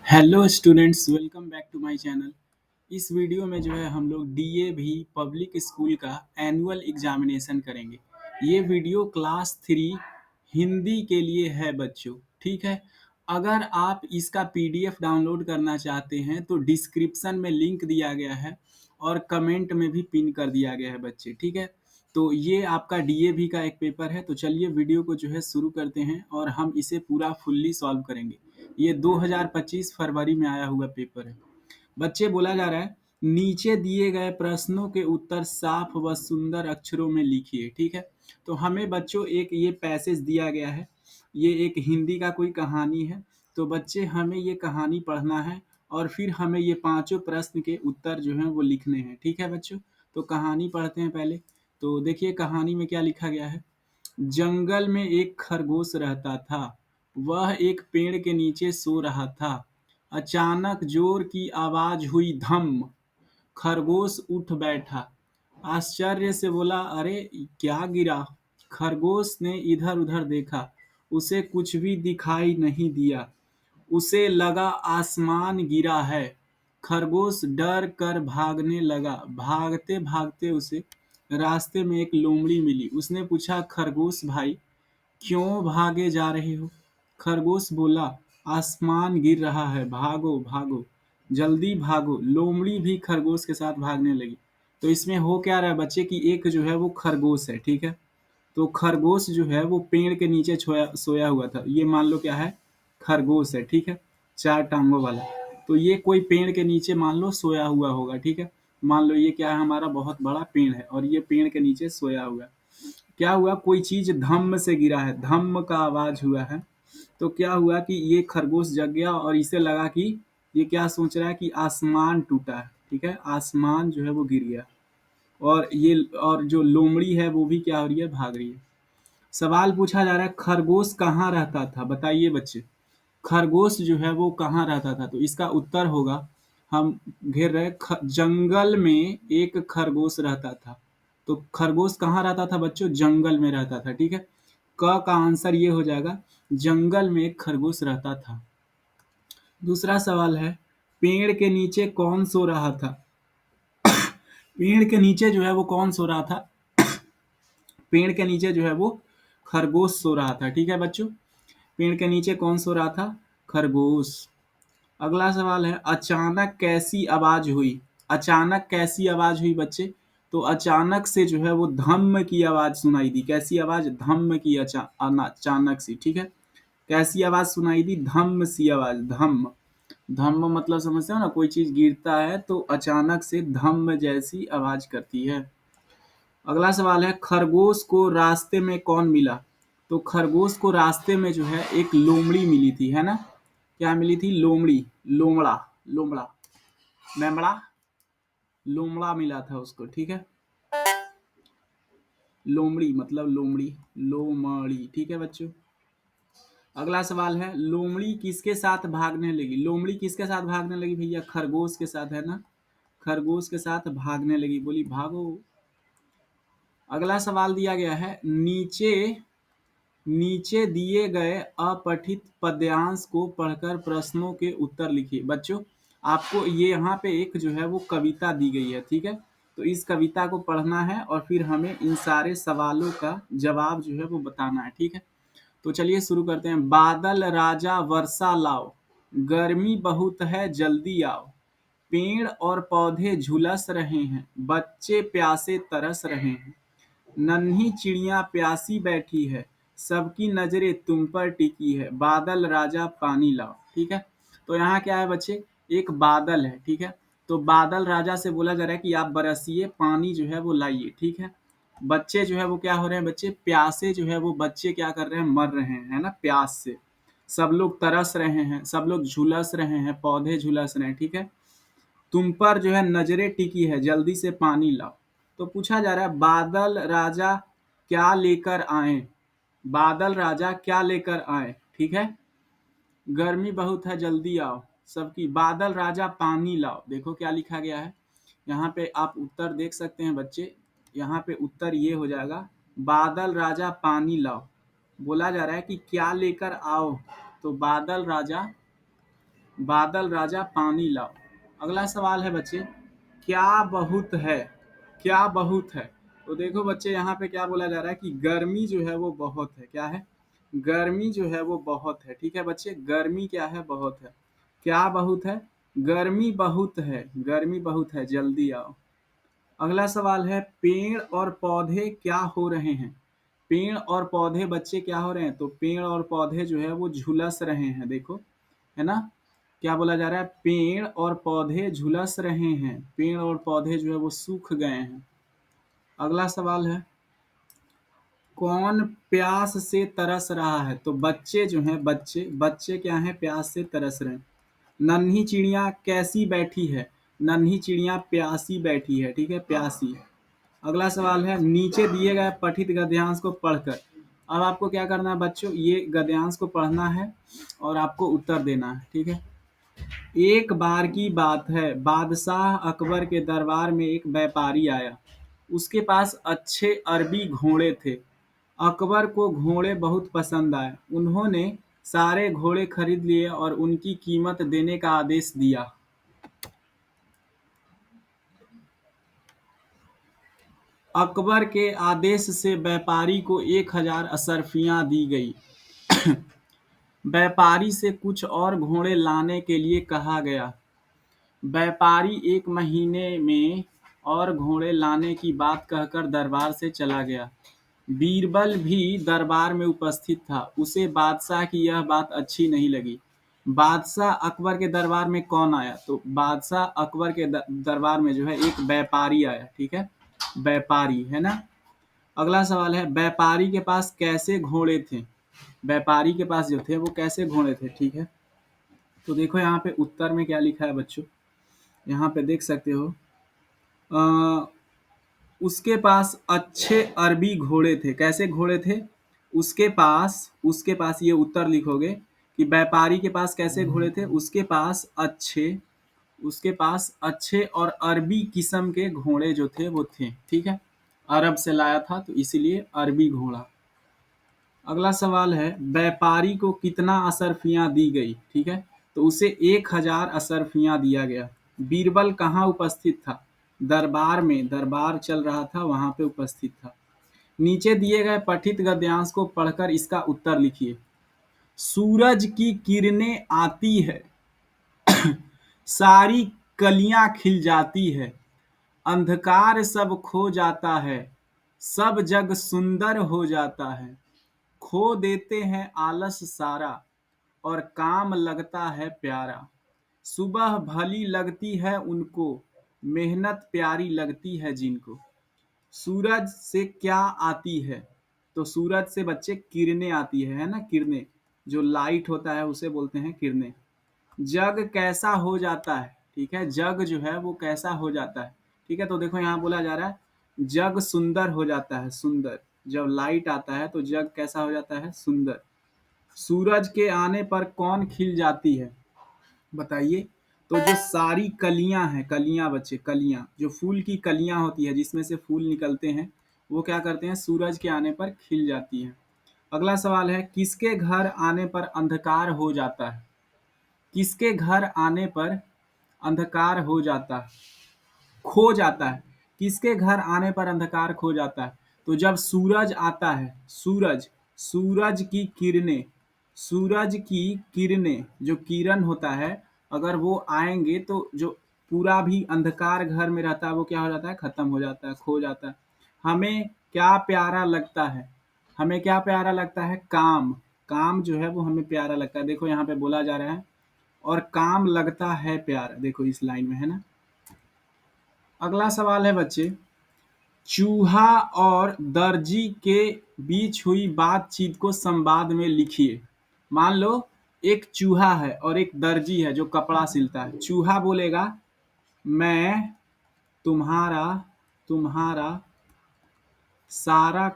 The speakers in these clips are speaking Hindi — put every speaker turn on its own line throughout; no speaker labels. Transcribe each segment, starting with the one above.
Hello students, welcome back to my channel. इस वीडियो में जो है हम लोग डीएवी पब्लिक स्कूल का एनुअल एग्जामिनेशन करेंगे। ये वीडियो क्लास 3 हिंदी के लिए है बच्चों, ठीक है। अगर आप इसका पीडीएफ डाउनलोड करना चाहते हैं तो डिस्क्रिप्शन में लिंक दिया गया है और कमेंट में भी पिन कर दिया गया है बच्चे, ठीक है। तो ये आपका डीएवी का एक पेपर है। तो चलिए वीडियो को जो है शुरू करते हैं और हम इसे पूरा फुल्ली सॉल्व करेंगे। ये 2025 फरवरी में आया हुआ पेपर है। बच्चे, बोला जा रहा है नीचे दिए गए प्रश्नों के उत्तर साफ व सुंदर अक्षरों में लिखिए, ठीक है। तो हमें बच्चों एक ये पैसेज दिया गया है। ये एक हिंदी का कोई कहानी है। तो बच्चे, हमें ये कहानी पढ़ना है और फिर हमें ये पांचों प्रश्न के उत्तर जो हैं वो लिखने हैं, ठीक है बच्चों। तो कहानी पढ़ते हैं पहले। तो देखिए कहानी में क्या लिखा गया है। जंगल में एक खरगोश रहता था। वह एक पेड़ के नीचे सो रहा था। अचानक जोर की आवाज हुई, धम। खरगोश उठ बैठा। आश्चर्य से बोला, अरे क्या गिरा? खरगोश ने इधर उधर देखा। उसे कुछ भी दिखाई नहीं दिया। उसे लगा आसमान गिरा है। खरगोश डर कर भागने लगा। भागते भागते उसे रास्ते में एक लोमड़ी मिली। उसने पूछा, खरगोश भाई, क्यों भागे जा रहे हो? खरगोश बोला, आसमान गिर रहा है, भागो भागो, जल्दी भागो। लोमड़ी भी खरगोश के साथ भागने लगी। तो इसमें हो क्या रहा है बच्चे कि एक जो है वो खरगोश है, ठीक है। तो खरगोश जो है वो पेड़ के नीचे सोया हुआ था। ये मान लो क्या है, खरगोश है, ठीक है, चार टांगों वाला। तो ये कोई पेड़ के नीचे मान लो सोया हुआ होगा, ठीक है। मान लो ये क्या है, हमारा बहुत बड़ा पेड़ है और ये पेड़ के नीचे सोया हुआ है। क्या हुआ, कोई चीज धम्म से गिरा है, धम्म का आवाज हुआ है। तो क्या हुआ कि ये खरगोश जग गया और इसे लगा कि ये क्या सोच रहा है कि आसमान टूटा है, ठीक है, आसमान जो है वो गिर गया। और जो लोमड़ी है वो भी क्या हो रही है, भाग रही है। सवाल पूछा जा रहा है, खरगोश कहाँ रहता था? बताइए बच्चे, खरगोश जो है वो कहाँ रहता था? तो इसका उत्तर होगा, हम घेर रहे जंगल में एक खरगोश रहता था। तो खरगोश कहाँ रहता था बच्चों? जंगल में रहता था, ठीक है। क का आंसर ये हो जाएगा, जंगल में एक खरगोश रहता था। दूसरा सवाल है, पेड़ के नीचे कौन सो रहा था? पेड़ के नीचे जो है वो कौन सो रहा था? पेड़ के नीचे जो है वो खरगोश सो रहा था, ठीक है बच्चों। पेड़ के नीचे कौन सो रहा था? खरगोश। अगला सवाल है, अचानक कैसी आवाज हुई? अचानक कैसी आवाज हुई बच्चे? तो अचानक से जो है वो धम्म की आवाज सुनाई दी। कैसी आवाज? धम्म की, अचानक सी, ठीक है। कैसी आवाज सुनाई दी? धम्म सी आवाज, धम्म। धम्म मतलब समझते हो ना, कोई चीज गिरता है तो अचानक से धम्म जैसी आवाज करती है। अगला सवाल है, खरगोश को रास्ते में कौन मिला? तो खरगोश को रास्ते में जो है एक लोमड़ी मिली थी, है ना। क्या मिली थी? लोमड़ी, लोमड़ा, लोमड़ा, मेमड़ा, लोमड़ा मिला था उसको, ठीक है। लोमड़ी मतलब लोमड़ी, लोमड़ी, ठीक है बच्चों। अगला सवाल है, लोमड़ी किसके साथ भागने लगी? लोमड़ी किसके साथ भागने लगी भैया? खरगोश के साथ, है ना। खरगोश के साथ भागने लगी, बोली भागो। अगला सवाल दिया गया है, नीचे नीचे दिए गए अपठित पद्यांश को पढ़कर प्रश्नों के उत्तर लिखिए। बच्चों, आपको ये यहाँ पे एक जो है वो कविता दी गई है, ठीक है। तो इस कविता को पढ़ना है और फिर हमें इन सारे सवालों का जवाब जो है वो बताना है, ठीक है। तो चलिए शुरू करते हैं। बादल राजा वर्षा लाओ, गर्मी बहुत है जल्दी आओ। पेड़ और पौधे झुलस रहे हैं, बच्चे प्यासे तरस रहे हैं। नन्ही चिड़िया प्यासी बैठी है, सबकी नजरें तुम पर टिकी है। बादल राजा पानी लाओ, ठीक है। तो यहाँ क्या है बच्चे, एक बादल है, ठीक है। तो बादल राजा से बोला जा रहा है कि आप बरसिए, पानी जो है वो लाइए, ठीक है। बच्चे जो है वो क्या हो रहे हैं बच्चे, प्यासे जो है वो बच्चे क्या कर रहे हैं, मर रहे हैं, है ना, प्यास से। सब लोग तरस रहे हैं, सब लोग झुलस रहे हैं, पौधे झुलस रहे हैं, ठीक है। तुम पर जो है नजरें टिकी है, जल्दी से पानी लाओ। तो पूछा जा रहा है, बादल राजा क्या लेकर आए? बादल राजा क्या लेकर आए, ठीक है। गर्मी बहुत है जल्दी आओ, सबकी। बादल राजा पानी लाओ। देखो क्या लिखा गया है यहाँ पे, आप उत्तर देख सकते हैं बच्चे। यहाँ पे उत्तर ये हो जाएगा, बादल राजा पानी लाओ। बोला जा रहा है कि क्या लेकर आओ? तो बादल राजा बादल राजा पानी लाओ। अगला सवाल है बच्चे, क्या बहुत है? क्या बहुत है? तो देखो बच्चे यहाँ पे क्या बोला जा रहा है कि गर्मी जो है वो बहुत है। क्या है? गर्मी जो है वो बहुत है। ठीक है बच्चे, गर्मी क्या है? बहुत है। क्या बहुत है? गर्मी बहुत है। गर्मी बहुत है, जल्दी आओ। अगला सवाल है, पेड़ और पौधे क्या हो रहे हैं? पेड़ और पौधे बच्चे क्या हो रहे हैं? तो पेड़ और पौधे जो है वो झुलस रहे हैं। देखो, है ना? क्या बोला जा रहा है? पेड़ और पौधे झुलस रहे हैं। पेड़ और पौधे जो है वो सूख गए हैं। अगला सवाल है, कौन प्यास से तरस रहा है? तो बच्चे जो हैं, बच्चे बच्चे क्या हैं? प्यास से तरस रहे हैं। नन्ही चिड़िया कैसी बैठी है? नन्ही चिड़िया प्यासी बैठी है। ठीक है, प्यासी। अगला सवाल है, नीचे दिए गए पठित गद्यांश को पढ़कर। अब आपको क्या करना है बच्चों? ये गद्यांश को पढ़ना है और आपको उत्तर देना है। ठीक है। एक बार की बात है, बादशाह अकबर के दरबार में एक व्यापारी आया। उसके पास अच्छे अरबी घोड़े थे। अकबर को घोड़े बहुत पसंद आए। उन्होंने सारे घोड़े खरीद लिए और उनकी कीमत देने का आदेश दिया। अकबर के आदेश से व्यापारी को 1000 अशर्फियां दी गई। व्यापारी से कुछ और घोड़े लाने के लिए कहा गया। व्यापारी 1 महीने में और घोड़े लाने की बात कहकर दरबार से चला गया। बीरबल भी दरबार में उपस्थित था। उसे बादशाह की यह बात अच्छी नहीं लगी। बादशाह अकबर के दरबार में कौन आया? तो बादशाह अकबर के दरबार में जो है एक व्यापारी आया। ठीक है, व्यापारी, है ना? अगला सवाल है, व्यापारी के पास कैसे घोड़े थे? व्यापारी के पास जो थे वो कैसे घोड़े थे? ठीक है, तो देखो यहाँ पे उत्तर में क्या लिखा है बच्चों, यहाँ पे देख सकते हो। अ, उसके पास अच्छे अरबी घोड़े थे। कैसे घोड़े थे? उसके पास ये उत्तर लिखोगे कि व्यापारी के पास कैसे घोड़े थे? उसके पास अच्छे और अरबी किस्म के घोड़े जो थे वो थे। ठीक है, अरब से लाया था तो इसीलिए अरबी घोड़ा। अगला सवाल है, व्यापारी को कितना अशर्फियां दी गई? ठीक है, तो उसे 1000 अशर्फियां दिया गया। बीरबल कहाँ उपस्थित था? दरबार में, दरबार चल रहा था वहां पे उपस्थित था। नीचे दिए गए पठित गद्यांश को पढ़कर इसका उत्तर लिखिए। सूरज की किरणें आती है, सारी कलियां खिल जाती है, अंधकार सब खो जाता है, सब जग सुंदर हो जाता है, खो देते हैं आलस सारा और काम लगता है प्यारा। सुबह भली लगती है उनको, मेहनत प्यारी लगती है जिनको। सूरज से क्या आती है? तो सूरज से बच्चे किरणें आती है ना? किरणें, जो लाइट होता है उसे बोलते हैं किरणें। जग कैसा हो जाता है? ठीक है, जग जो है वो कैसा हो जाता है? ठीक है, तो देखो यहाँ बोला जा रहा है जग सुंदर हो जाता है। सुंदर, जब लाइट आता है तो जग कैसा हो जाता है? सुंदर। सूरज के आने पर कौन खिल जाती है? बताइए। तो जो सारी कलियां हैं, कलियां बच्चे, कलियां, जो फूल की कलियां होती है जिसमें से फूल निकलते हैं, वो क्या करते हैं? सूरज के आने पर खिल जाती है। अगला सवाल है, किसके घर आने पर अंधकार हो जाता है? किसके घर आने पर अंधकार हो जाता है? खो जाता है। किसके घर आने पर अंधकार खो जाता है? तो जब सूरज आता है, सूरज, सूरज की किरणें, सूरज की किरणें, जो किरण होता है, अगर वो आएंगे तो जो पूरा भी अंधकार घर में रहता है वो क्या हो जाता है? खत्म हो जाता है, खो जाता है। हमें क्या प्यारा लगता है? हमें क्या प्यारा लगता है? काम। काम जो है वो हमें प्यारा लगता है। देखो यहाँ पे बोला जा रहा है और काम लगता है प्यारा। देखो इस लाइन में, है ना? अगला सवाल है बच्चे, चूहा और दर्जी के बीच हुई बातचीत को संवाद में लिखिए। मान लो एक चूहा है और एक दर्जी है जो कपड़ा सिलता है। चूहा बोलेगा, मैं तुम्हारा तुम्हारा सारा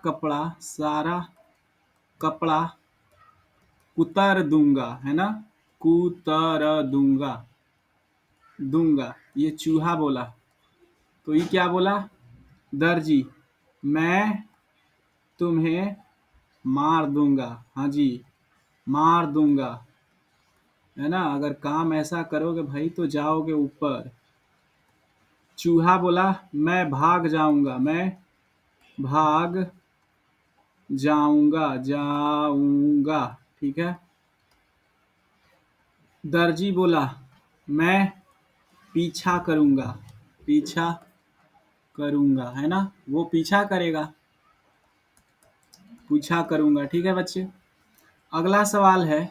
कपड़ा कुतर दूंगा, है ना? कुतर दूंगा, ये चूहा बोला। तो ये क्या बोला? दर्जी, मैं तुम्हें मार दूंगा। हाँ जी, मार दूंगा। है ना। अगर काम ऐसा करोगे भाई तो जाओगे ऊपर। चूहा बोला मैं भाग जाऊंगा, मैं भाग जाऊंगा, ठीक है। दर्जी बोला मैं पीछा करूंगा, पीछा करूंगा, है ना। वो पीछा करेगा, पूछा करूंगा, ठीक है बच्चे। अगला सवाल है,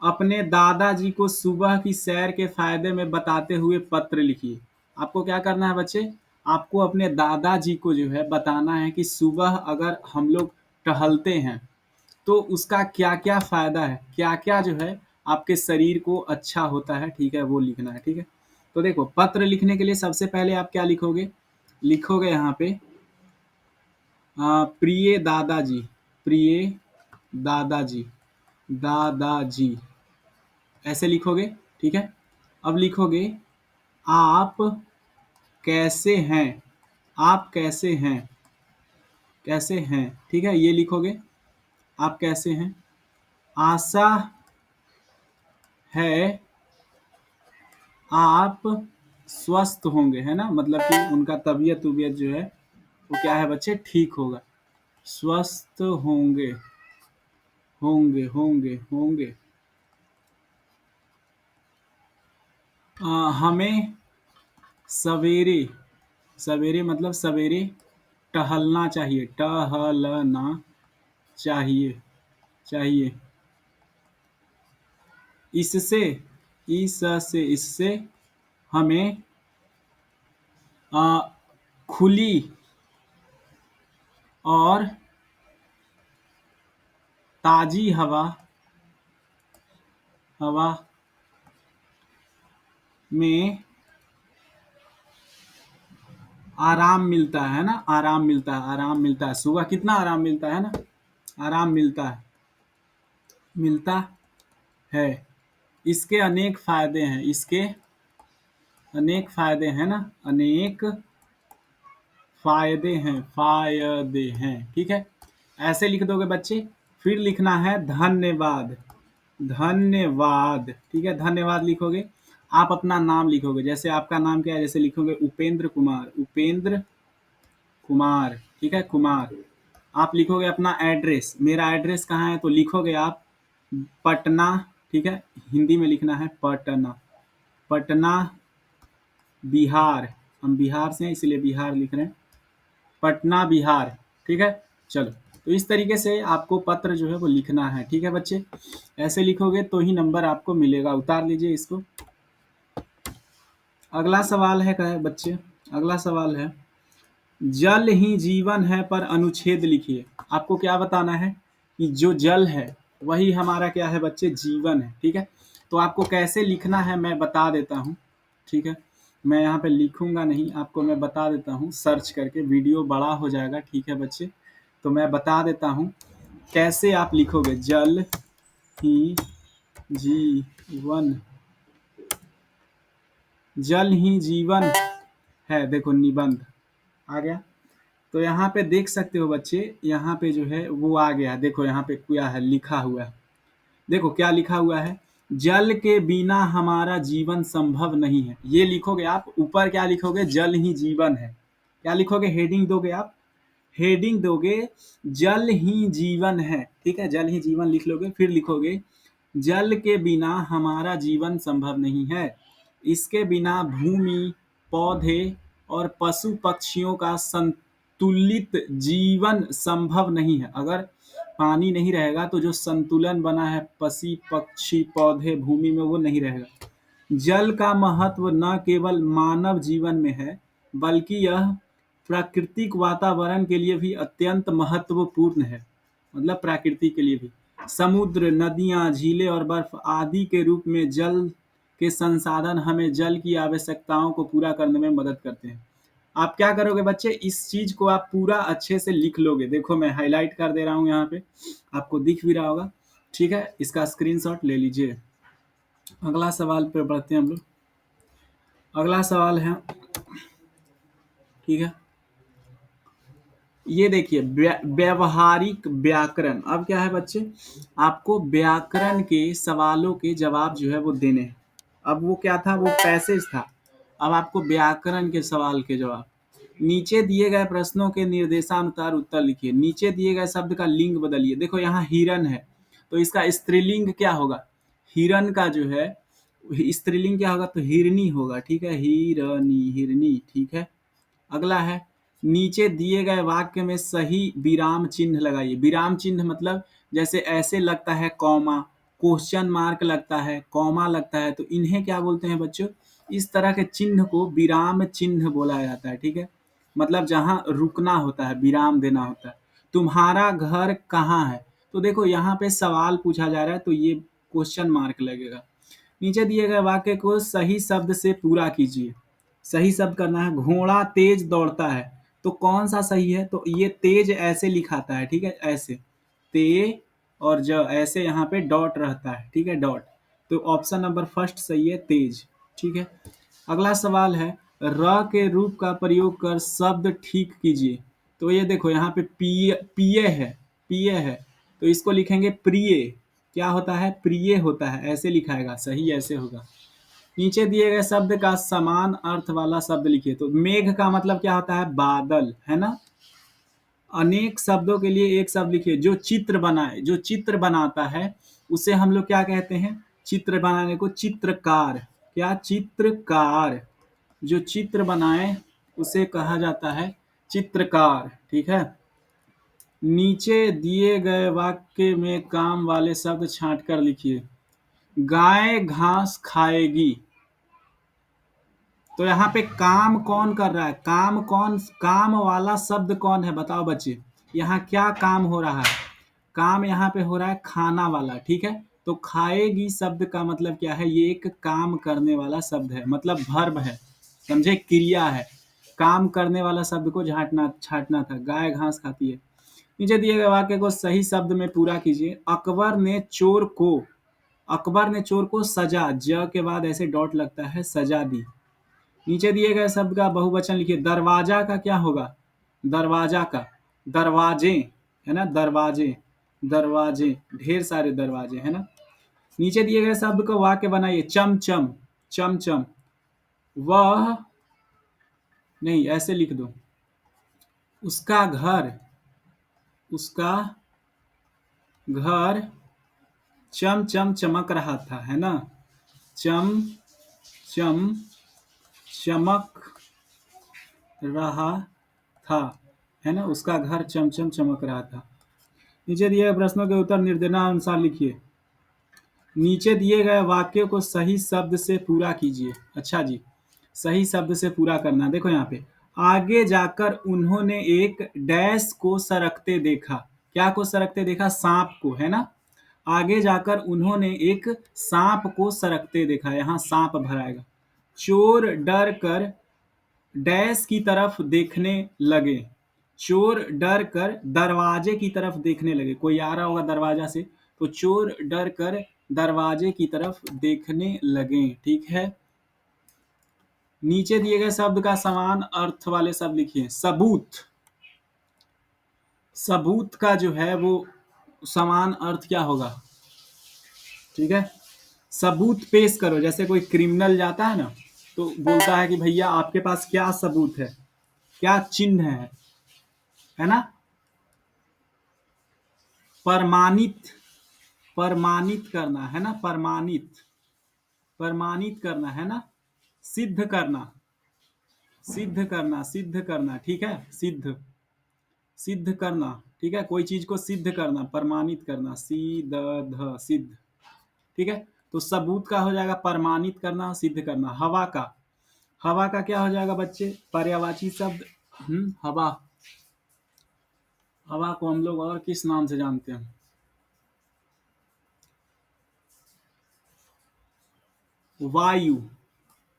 अपने दादाजी को सुबह की सैर के फायदे में बताते हुए पत्र लिखिए। आपको क्या करना है बच्चे, आपको अपने दादाजी को जो है बताना है कि सुबह अगर हम लोग टहलते हैं तो उसका क्या क्या फायदा है, क्या क्या जो है आपके शरीर को अच्छा होता है, ठीक है, वो लिखना है, ठीक है। तो देखो, पत्र लिखने के लिए सबसे पहले आप क्या लिखोगे, लिखोगे यहाँ पे प्रिय दादाजी, प्रिय दादाजी, दादाजी, ऐसे लिखोगे, ठीक है। अब लिखोगे आप कैसे हैं, आप कैसे हैं, कैसे हैं, ठीक है, ये लिखोगे आप कैसे हैं। आशा है आप स्वस्थ होंगे, है ना, मतलब कि उनका तबीयत उबियत जो है वो क्या है बच्चे, ठीक होगा, स्वस्थ होंगे, होंगे। हमें सवेरे, सवेरे मतलब सवेरे टहलना चाहिए, टहलना चाहिए, चाहिए। इससे, इससे हमें आ, खुली और ताजी हवा, हवा में आराम मिलता है ना, आराम मिलता है, आराम मिलता है। सुबह कितना आराम मिलता है ना, आराम मिलता है, मिलता है। इसके अनेक फायदे हैं, इसके अनेक फायदे हैं ना, अनेक फायदे हैं, फायदे हैं, ठीक है। ऐसे लिख दोगे बच्चे। फिर लिखना है धन्यवाद, धन्यवाद, ठीक है, धन्यवाद लिखोगे। आप अपना नाम लिखोगे, जैसे आपका नाम क्या है, जैसे लिखोगे उपेंद्र कुमार, उपेंद्र कुमार, ठीक है, कुमार। आप लिखोगे अपना एड्रेस, मेरा एड्रेस कहाँ है, तो लिखोगे आप पटना, ठीक है, हिंदी में लिखना है पटना, पटना बिहार, हम बिहार से हैं इसलिए बिहार लिख रहे हैं, पटना बिहार, ठीक है। चलो, तो इस तरीके से आपको पत्र जो है वो लिखना है, ठीक है बच्चे। ऐसे लिखोगे तो ही नंबर आपको मिलेगा। उतार लीजिए इसको। अगला सवाल है, कहे बच्चे, अगला सवाल है, जल ही जीवन है पर अनुच्छेद लिखिए। आपको क्या बताना है कि जो जल है वही हमारा क्या है बच्चे, जीवन है, ठीक है। तो आपको कैसे लिखना है मैं बता देता हूँ, ठीक है। मैं यहाँ पे लिखूंगा नहीं, आपको मैं बता देता हूँ, सर्च करके वीडियो बड़ा हो जाएगा, ठीक है बच्चे। तो मैं बता देता हूँ कैसे आप लिखोगे, जल ही जीवन, जल ही जीवन है, देखो निबंध आ गया। तो यहाँ पे देख सकते हो बच्चे, यहाँ पे जो है वो आ गया, देखो यहाँ पे क्या है लिखा हुआ है, देखो क्या लिखा हुआ है, जल के बिना हमारा जीवन संभव नहीं है। ये लिखोगे आप, ऊपर क्या लिखोगे, जल ही जीवन है। क्या लिखोगे, हेडिंग दोगे आप, हेडिंग दोगे जल ही जीवन है, ठीक है, जल ही जीवन लिख लोगे। फिर लिखोगे जल के बिना हमारा जीवन संभव नहीं है, इसके बिना भूमि, पौधे और पशु पक्षियों का संतुलित जीवन संभव नहीं है। अगर पानी नहीं रहेगा तो जो संतुलन बना है पशु पक्षी पौधे भूमि में वो नहीं रहेगा। जल का महत्व न केवल मानव जीवन में है बल्कि यह प्राकृतिक वातावरण के लिए भी अत्यंत महत्वपूर्ण है, मतलब प्रकृति के लिए भी। समुद्र, नदियां, झीलें और बर्फ आदि के रूप में जल के संसाधन हमें जल की आवश्यकताओं को पूरा करने में मदद करते हैं। आप क्या करोगे बच्चे, इस चीज को आप पूरा अच्छे से लिख लोगे। देखो मैं हाईलाइट कर दे रहा हूँ यहाँ पे, आपको दिख भी रहा होगा, ठीक है। इसका स्क्रीनशॉट ले लीजिए। अगला सवाल पे बढ़ते हैं हम लोग। अगला सवाल है, ठीक है, ये देखिए व्यवहारिक व्याकरण। अब क्या है बच्चे, आपको व्याकरण के सवालों के जवाब जो है वो देने हैं। अब वो क्या था, वो पैसेज था। अब आपको व्याकरण के सवाल के जवाब। नीचे दिए गए प्रश्नों के निर्देशानुसार उत्तर लिखिए। नीचे दिए गए शब्द का लिंग बदलिए। देखो यहाँ हिरन है, तो इसका स्त्रीलिंग क्या होगा, हिरन का जो है स्त्रीलिंग क्या होगा, तो हिरनी होगा। ठीक है, हिरनी, हिरनी। ठीक है, अगला है, नीचे दिए गए वाक्य में सही विराम चिन्ह लगाइए। विराम चिन्ह मतलब जैसे ऐसे लगता है कॉमा, क्वेश्चन मार्क लगता है, कॉमा लगता है, तो इन्हें क्या बोलते हैं बच्चों, इस तरह के चिन्ह को विराम चिन्ह बोला जाता है। ठीक है, मतलब जहां रुकना होता है, विराम देना होता है। तुम्हारा घर कहाँ है, तो देखो यहाँ पे सवाल पूछा जा रहा है, तो ये क्वेश्चन मार्क लगेगा। नीचे दिए गए वाक्य को सही शब्द से पूरा कीजिए। सही शब्द करना है, घोड़ा तेज दौड़ता है, तो कौन सा सही है, तो ये तेज ऐसे लिखाता है। ठीक है, ऐसे ते और ज ऐसे यहाँ पे डॉट रहता है। ठीक है, डॉट, तो ऑप्शन नंबर फर्स्ट सही है, तेज। ठीक है, अगला सवाल है, र के रूप का प्रयोग कर शब्द ठीक कीजिए। तो ये देखो यहाँ पे पिए, पिए है, पिए है, तो इसको लिखेंगे प्रिय। क्या होता है, प्रिय होता है, ऐसे लिखाएगा, सही ऐसे होगा। नीचे दिए गए शब्द का समान अर्थ वाला शब्द लिखिए। तो मेघ का मतलब क्या होता है, बादल, है ना। अनेक शब्दों के लिए एक शब्द लिखिए। जो चित्र बनाए, जो चित्र बनाता है उसे हम लोग क्या कहते हैं, चित्र बनाने को चित्रकार। क्या, चित्रकार। जो चित्र बनाए उसे कहा जाता है चित्रकार। ठीक है, नीचे दिए गए वाक्य में काम वाले शब्द छांट कर लिखिए। गाय घास खाएगी, तो यहाँ पे काम कौन कर रहा है, काम कौन, काम वाला शब्द कौन है, बताओ बच्चे। यहाँ क्या काम हो रहा है, काम यहाँ पे हो रहा है खाना वाला। ठीक है, तो खाएगी शब्द का मतलब क्या है, ये एक काम करने वाला शब्द है, मतलब वर्ब है, समझे, क्रिया है। काम करने वाला शब्द को झांटना छाटना था। गाय घास खाती है। नीचे दिए गए वाक्य को सही शब्द में पूरा कीजिए। अकबर ने चोर को सजा, ज के बाद ऐसे डॉट लगता है, सजा दी। नीचे दिए गए शब्द का बहुवचन लिखिए। दरवाजा का क्या होगा, दरवाजा का, दरवाजे, है ना, दरवाजे, दरवाजे, ढेर सारे दरवाजे, है ना। नीचे दिए गए शब्द को वाक्य बनाइए। चमचम, चमचम, वह, नहीं ऐसे लिख दो, उसका घर, उसका घर चम चम चमक रहा था, है ना, चम चम चमक रहा था, है ना, उसका घर चमचम चमक रहा था। नीचे दिए गए प्रश्नों के उत्तर निर्देशानुसार लिखिए। नीचे दिए गए वाक्य को सही शब्द से पूरा कीजिए। अच्छा जी, सही शब्द से पूरा करना। देखो यहाँ पे, आगे जाकर उन्होंने एक डैश को सरकते देखा। क्या को सरकते देखा, सांप को, है ना। आगे जाकर उन्होंने एक सांप को सरकते देखा, यहाँ सांप भराएगा। चोर डर कर डैश की तरफ देखने लगे। चोर डर कर दरवाजे की तरफ देखने लगे। कोई आ रहा होगा दरवाजा से, तो चोर डर कर दरवाजे की तरफ देखने लगे। ठीक है, नीचे दिए गए शब्द का समान अर्थ वाले शब्द लिखिए। सबूत, सबूत का जो है वो समान अर्थ क्या होगा, ठीक है, सबूत पेश करो। जैसे कोई क्रिमिनल जाता है ना, तो बोलता है कि भैया आपके पास क्या सबूत है, क्या चिन्ह है ना। प्रमाणित, प्रमाणित करना, है ना, प्रमाणित, प्रमाणित करना, है ना, सिद्ध करना, सिद्ध करना, सिद्ध करना। ठीक है, सिद्ध, सिद्ध करना। ठीक है, कोई चीज को सिद्ध करना, प्रमाणित करना, सिद्ध, सिद्ध। ठीक है, तो सबूत का हो जाएगा प्रमाणित करना, सिद्ध करना। हवा का, हवा का क्या हो जाएगा बच्चे, पर्यायवाची शब्द। हवा, हवा को हम लोग और किस नाम से जानते हैं, वायु,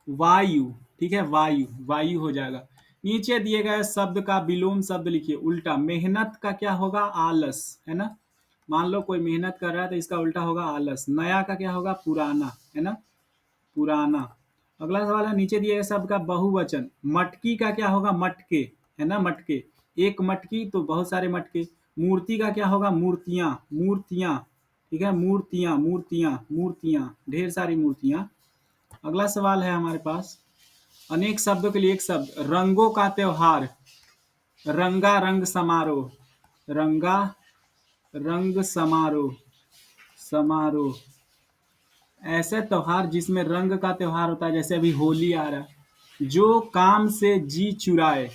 वायु। ठीक है, वायु, वायु हो जाएगा। नीचे दिए गए शब्द का विलोम शब्द लिखिए। उल्टा, मेहनत का क्या होगा, आलस, है ना। मान लो कोई मेहनत कर रहा है तो इसका उल्टा होगा आलस। नया का क्या होगा, पुराना, है ना, पुराना। अगला सवाल है, नीचे दिए गए शब्द का बहुवचन। मटकी का क्या होगा, मटके, है ना, मटके। एक मटकी तो बहुत सारे मटके। मूर्ति का क्या होगा? मूर्तियां, मूर्तियां। ठीक है, मूर्तियां, मूर्तियां, मूर्तियां, ढेर सारी मूर्तियां। अगला सवाल है हमारे पास, अनेक शब्दों के लिए एक शब्द, रंगों का त्योहार, रंगा रंग समारोह, रंगा रंग समारोह, समारोह। ऐसे त्योहार जिसमें रंग का त्योहार होता है, जैसे अभी होली आ रहा है। जो काम से जी चुराए,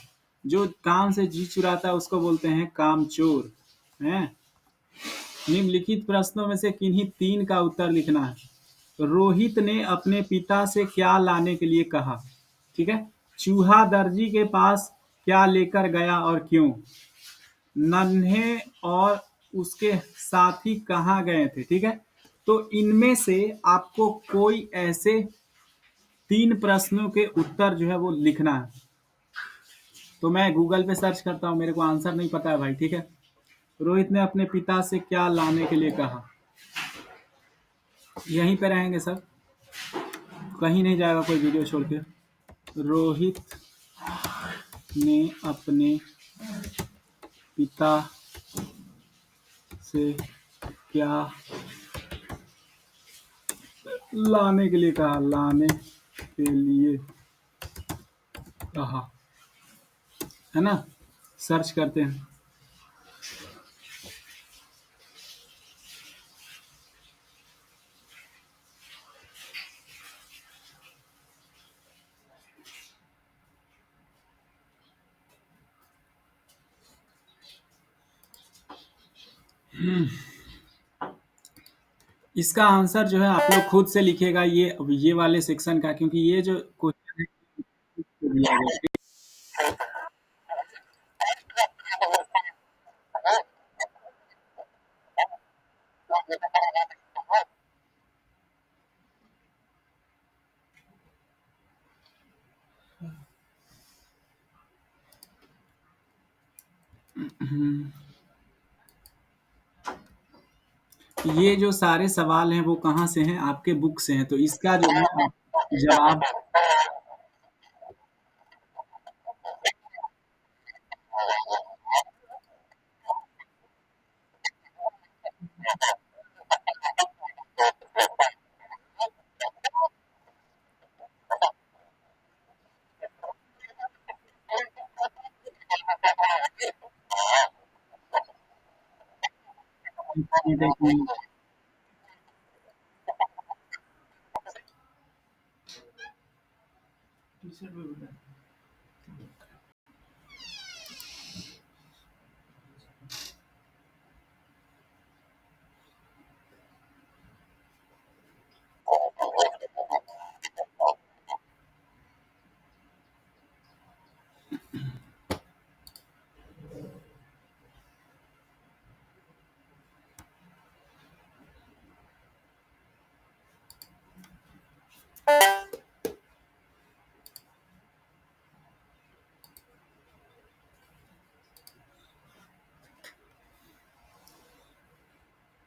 जो काम से जी चुराता है उसको बोलते हैं कामचोर। हैं? निम्नलिखित प्रश्नों में से किन्हीं तीन का उत्तर लिखना है। रोहित ने अपने पिता से क्या लाने के लिए कहा? ठीक है। चूहा दर्जी के पास क्या लेकर गया और क्यों? नन्हे और उसके साथी कहाँ गए थे? ठीक है। तो इनमें से आपको कोई ऐसे तीन प्रश्नों के उत्तर जो है वो लिखना है। तो मैं गूगल पे सर्च करता हूँ, मेरे को आंसर नहीं पता है भाई। ठीक है। रोहित ने अपने पिता से क्या लाने के लिए कहा? यहीं पे रहेंगे सब, कहीं नहीं जाएगा कोई वीडियो छोड़ के। रोहित ने अपने पिता से क्या लाने के लिए कहा? लाने के लिए कहा, है ना? सर्च करते हैं। इसका आंसर जो है आप लोग खुद से लिखिएगा, ये वाले सेक्शन का, क्योंकि ये जो क्वेश्चन है दिया गया है। ये जो सारे सवाल हैं वो कहाँ से हैं? आपके बुक से हैं। तो इसका जो है जवाब